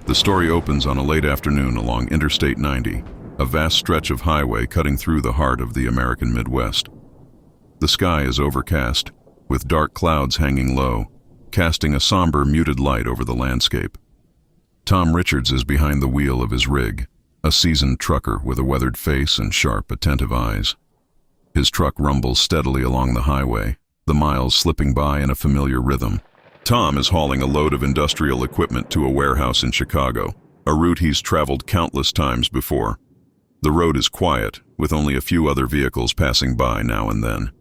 The story opens on a late afternoon along Interstate 90, a vast stretch of highway cutting through the heart of the American Midwest. The sky is overcast, with dark clouds hanging low, casting a somber, muted light over the landscape. Tom Richards is behind the wheel of his rig, a seasoned trucker with a weathered face and sharp, attentive eyes. His truck rumbles steadily along the highway, the miles slipping by in a familiar rhythm. Tom is hauling a load of industrial equipment to a warehouse in Chicago, a route he's traveled countless times before. The road is quiet, with only a few other vehicles passing by now and then.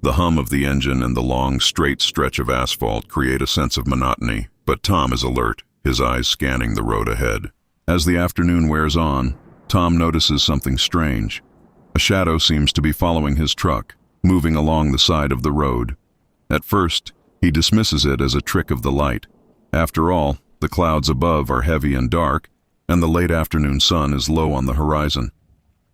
The hum of the engine and the long, straight stretch of asphalt create a sense of monotony, but Tom is alert, his eyes scanning the road ahead. As the afternoon wears on, Tom notices something strange. A shadow seems to be following his truck, moving along the side of the road. At first, he dismisses it as a trick of the light. After all, the clouds above are heavy and dark, and the late afternoon sun is low on the horizon.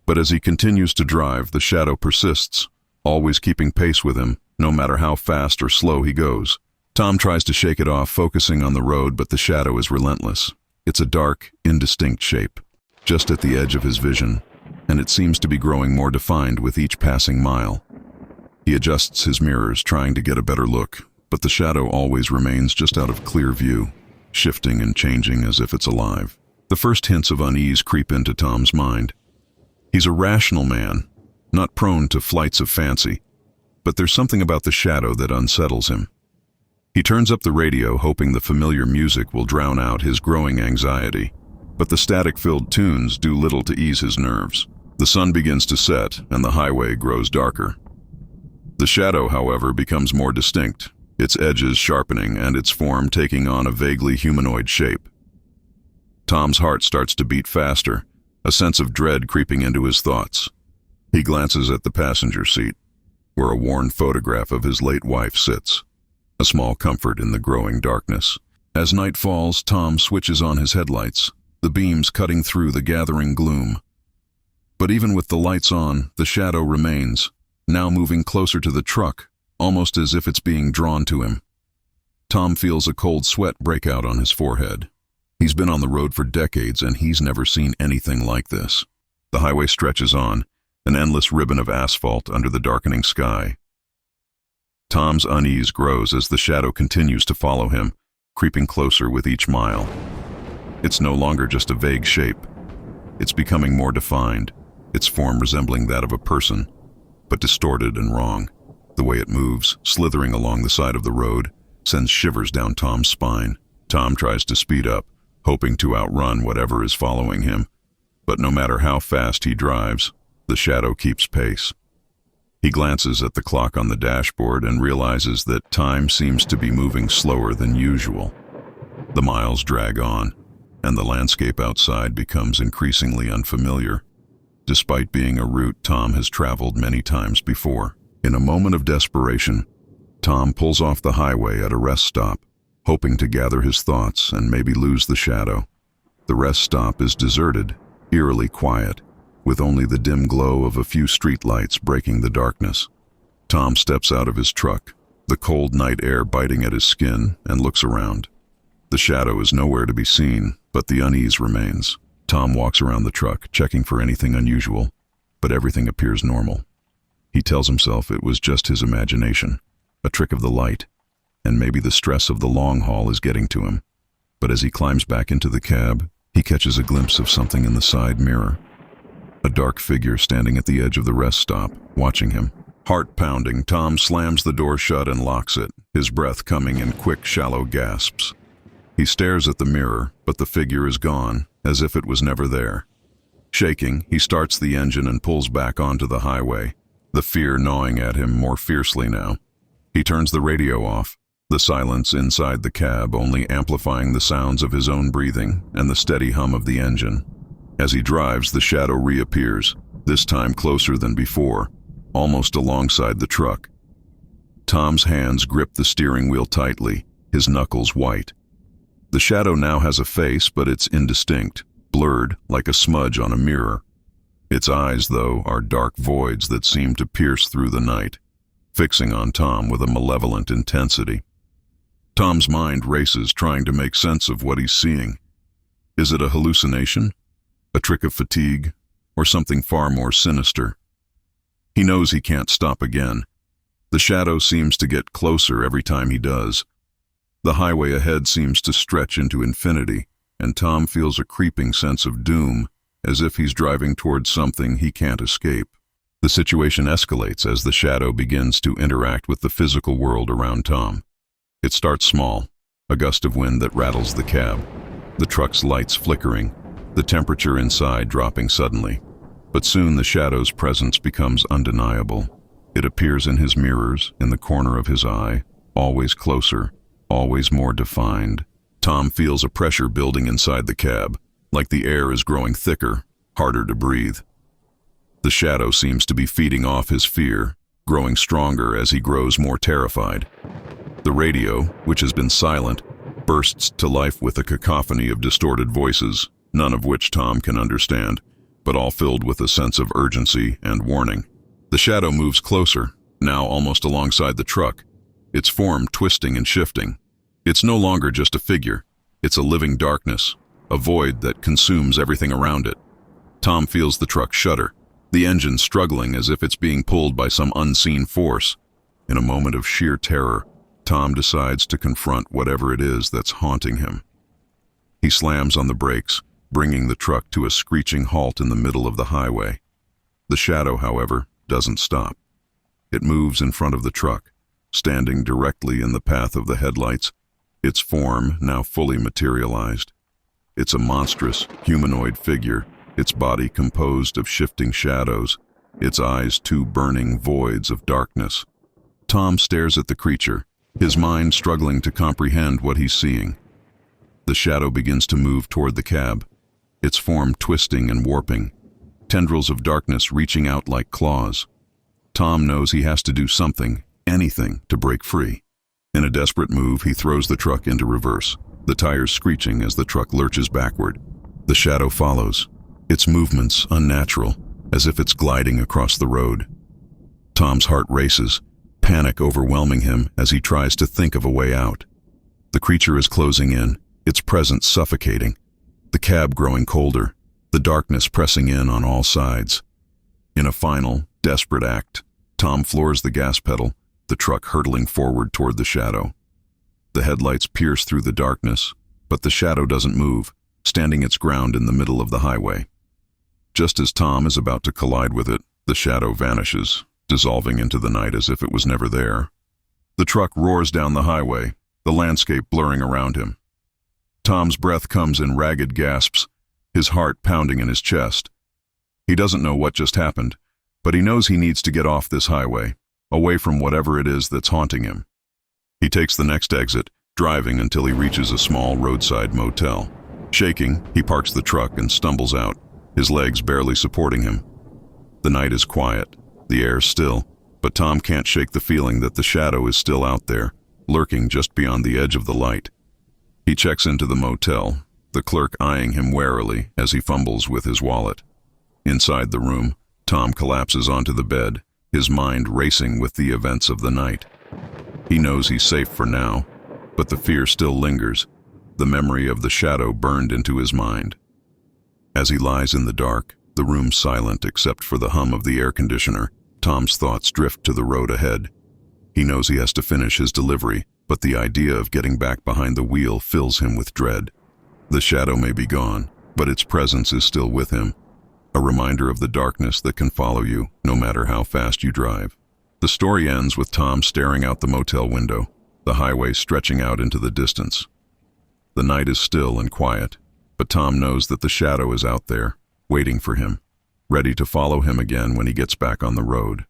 But as he continues to drive, the shadow persists, always keeping pace with him, no matter how fast or slow he goes. Tom tries to shake it off, focusing on the road, but the shadow is relentless. It's a dark, indistinct shape, just at the edge of his vision, and it seems to be growing more defined with each passing mile. He adjusts his mirrors, trying to get a better look, but the shadow always remains just out of clear view, shifting and changing as if it's alive. The first hints of unease creep into Tom's mind. He's a rational man, not prone to flights of fancy, but there's something about the shadow that unsettles him. He turns up the radio, hoping the familiar music will drown out his growing anxiety, but the static-filled tunes do little to ease his nerves. The sun begins to set, and the highway grows darker. The shadow, however, becomes more distinct, its edges sharpening and its form taking on a vaguely humanoid shape. Tom's heart starts to beat faster, a sense of dread creeping into his thoughts. He glances at the passenger seat, where a worn photograph of his late wife sits, a small comfort in the growing darkness. As night falls, Tom switches on his headlights, the beams cutting through the gathering gloom. But even with the lights on, the shadow remains, now moving closer to the truck, almost as if it's being drawn to him. Tom feels a cold sweat break out on his forehead. He's been on the road for decades, and he's never seen anything like this. The highway stretches on, an endless ribbon of asphalt under the darkening sky. Tom's unease grows as the shadow continues to follow him, creeping closer with each mile. It's no longer just a vague shape. It's becoming more defined, its form resembling that of a person, but distorted and wrong. The way it moves, slithering along the side of the road, sends shivers down Tom's spine. Tom tries to speed up, hoping to outrun whatever is following him. But no matter how fast he drives, the shadow keeps pace. He glances at the clock on the dashboard and realizes that time seems to be moving slower than usual. The miles drag on, and the landscape outside becomes increasingly unfamiliar, despite being a route Tom has traveled many times before. In a moment of desperation, Tom pulls off the highway at a rest stop, hoping to gather his thoughts and maybe lose the shadow. The rest stop is deserted, eerily quiet, with only the dim glow of a few streetlights breaking the darkness. Tom steps out of his truck, the cold night air biting at his skin, and looks around. The shadow is nowhere to be seen, but the unease remains. Tom walks around the truck, checking for anything unusual, but everything appears normal. He tells himself it was just his imagination, a trick of the light, and maybe the stress of the long haul is getting to him. But as he climbs back into the cab, he catches a glimpse of something in the side mirror. A dark figure standing at the edge of the rest stop, watching him. Heart pounding, Tom slams the door shut and locks it, his breath coming in quick, shallow gasps. He stares at the mirror, but the figure is gone, as if it was never there. Shaking, he starts the engine and pulls back onto the highway, the fear gnawing at him more fiercely now. He turns the radio off, the silence inside the cab only amplifying the sounds of his own breathing and the steady hum of the engine. As he drives, the shadow reappears, this time closer than before, almost alongside the truck. Tom's hands grip the steering wheel tightly, his knuckles white. The shadow now has a face, but it's indistinct, blurred like a smudge on a mirror. Its eyes, though, are dark voids that seem to pierce through the night, fixing on Tom with a malevolent intensity. Tom's mind races, trying to make sense of what he's seeing. Is it a hallucination? A trick of fatigue? Or something far more sinister? He knows he can't stop again. The shadow seems to get closer every time he does. The highway ahead seems to stretch into infinity, and Tom feels a creeping sense of doom, as if he's driving towards something he can't escape. The situation escalates as the shadow begins to interact with the physical world around Tom. It starts small, a gust of wind that rattles the cab, the truck's lights flickering, the temperature inside dropping suddenly. But soon the shadow's presence becomes undeniable. It appears in his mirrors, in the corner of his eye, always closer, always more defined. Tom feels a pressure building inside the cab, like the air is growing thicker, harder to breathe. The shadow seems to be feeding off his fear, growing stronger as he grows more terrified. The radio, which has been silent, bursts to life with a cacophony of distorted voices, none of which Tom can understand, but all filled with a sense of urgency and warning. The shadow moves closer, now almost alongside the truck, its form twisting and shifting. It's no longer just a figure, it's a living darkness, a void that consumes everything around it. Tom feels the truck shudder, the engine struggling as if it's being pulled by some unseen force. In a moment of sheer terror, Tom decides to confront whatever it is that's haunting him. He slams on the brakes, bringing the truck to a screeching halt in the middle of the highway. The shadow, however, doesn't stop. It moves in front of the truck, standing directly in the path of the headlights, its form now fully materialized. It's a monstrous, humanoid figure, its body composed of shifting shadows, its eyes two burning voids of darkness. Tom stares at the creature, his mind struggling to comprehend what he's seeing. The shadow begins to move toward the cab, its form twisting and warping, tendrils of darkness reaching out like claws. Tom knows he has to do something, anything, to break free. In a desperate move, he throws the truck into reverse, the tires screeching as the truck lurches backward. The shadow follows, its movements unnatural, as if it's gliding across the road. Tom's heart races, panic overwhelming him as he tries to think of a way out. The creature is closing in, its presence suffocating, the cab growing colder, the darkness pressing in on all sides. In a final, desperate act, Tom floors the gas pedal, the truck hurtling forward toward the shadow. The headlights pierce through the darkness, but the shadow doesn't move, standing its ground in the middle of the highway. Just as Tom is about to collide with it, the shadow vanishes, dissolving into the night as if it was never there. The truck roars down the highway, the landscape blurring around him. Tom's breath comes in ragged gasps, his heart pounding in his chest. He doesn't know what just happened, but he knows he needs to get off this highway, away from whatever it is that's haunting him. He takes the next exit, driving until he reaches a small roadside motel. Shaking, he parks the truck and stumbles out, his legs barely supporting him. The night is quiet, the air still, but Tom can't shake the feeling that the shadow is still out there, lurking just beyond the edge of the light. He checks into the motel, the clerk eyeing him warily as he fumbles with his wallet. Inside the room, Tom collapses onto the bed, his mind racing with the events of the night. He knows he's safe for now, but the fear still lingers, the memory of the shadow burned into his mind. As he lies in the dark, the room silent except for the hum of the air conditioner, Tom's thoughts drift to the road ahead. He knows he has to finish his delivery, but the idea of getting back behind the wheel fills him with dread. The shadow may be gone, but its presence is still with him, a reminder of the darkness that can follow you, no matter how fast you drive. The story ends with Tom staring out the motel window, the highway stretching out into the distance. The night is still and quiet, but Tom knows that the shadow is out there, waiting for him, ready to follow him again when he gets back on the road.